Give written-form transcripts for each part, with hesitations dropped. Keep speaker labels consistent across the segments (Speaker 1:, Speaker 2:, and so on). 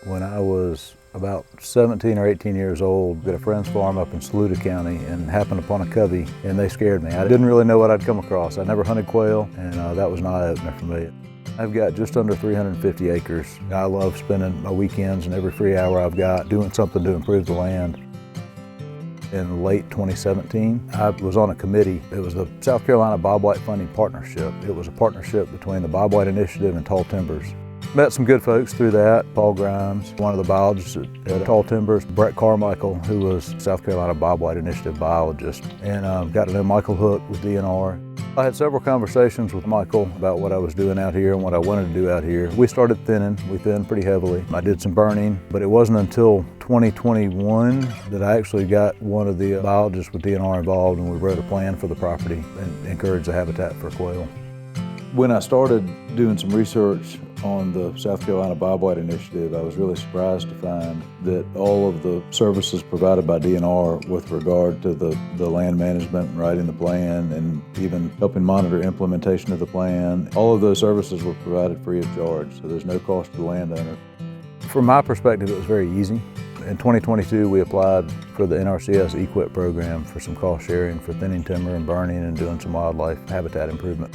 Speaker 1: When I was about 17 or 18 years old, at a friend's farm up in Saluda County and happened upon a covey, and they scared me. I didn't really know what I'd come across. I never hunted quail, and that was an eye-opener for me. I've got just under 350 acres. I love spending my weekends and every free hour I've got doing something to improve the land. In late 2017, I was on a committee. It was the South Carolina Bobwhite-friendly partnership. It was a partnership between the Bobwhite Initiative and Tall Timbers. Met some good folks through that. Paul Grimes, one of the biologists at Tall Timbers, Brett Carmichael, who was South Carolina Bobwhite Initiative biologist, and got to know Michael Hook with DNR. I had several conversations with Michael about what I was doing out here and what I wanted to do out here. We started thinning. We thinned pretty heavily. I did some burning, but it wasn't until 2021 that I actually got one of the biologists with DNR involved, and we wrote a plan for the property and encouraged the habitat for quail. When I started doing some research on the South Carolina Bobwhite Initiative, I was really surprised to find that all of the services provided by DNR with regard to the land management and writing the plan and even helping monitor implementation of the plan, all of those services were provided free of charge, so there's no cost to the landowner. From my perspective, it was very easy. In 2022, we applied for the NRCS EQIP program for some cost sharing for thinning timber and burning and doing some wildlife habitat improvement.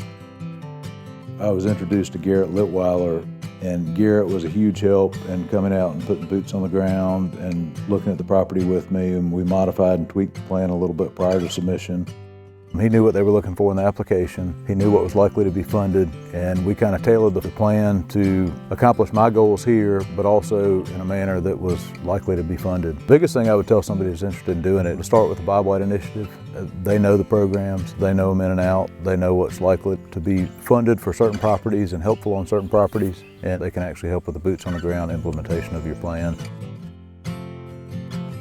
Speaker 1: I was introduced to Garrett Litweiler, and Garrett was a huge help in coming out and putting boots on the ground and looking at the property with me, and we modified and tweaked the plan a little bit prior to submission. He knew what they were looking for in the application. He knew what was likely to be funded, and we kind of tailored the plan to accomplish my goals here, but also in a manner that was likely to be funded. The biggest thing I would tell somebody who's interested in doing it, to start with the Bobwhite Initiative. They know the programs, they know them in and out, they know what's likely to be funded for certain properties and helpful on certain properties, and they can actually help with the boots on the ground implementation of your plan.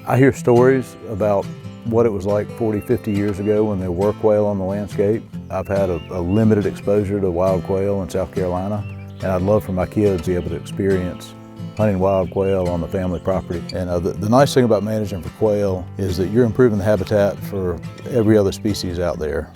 Speaker 1: I hear stories about what it was like 40, 50 years ago when there were quail on the landscape. I've had a limited exposure to wild quail in South Carolina, and I'd love for my kids to be able to experience hunting wild quail on the family property. And the nice thing about managing for quail is that you're improving the habitat for every other species out there.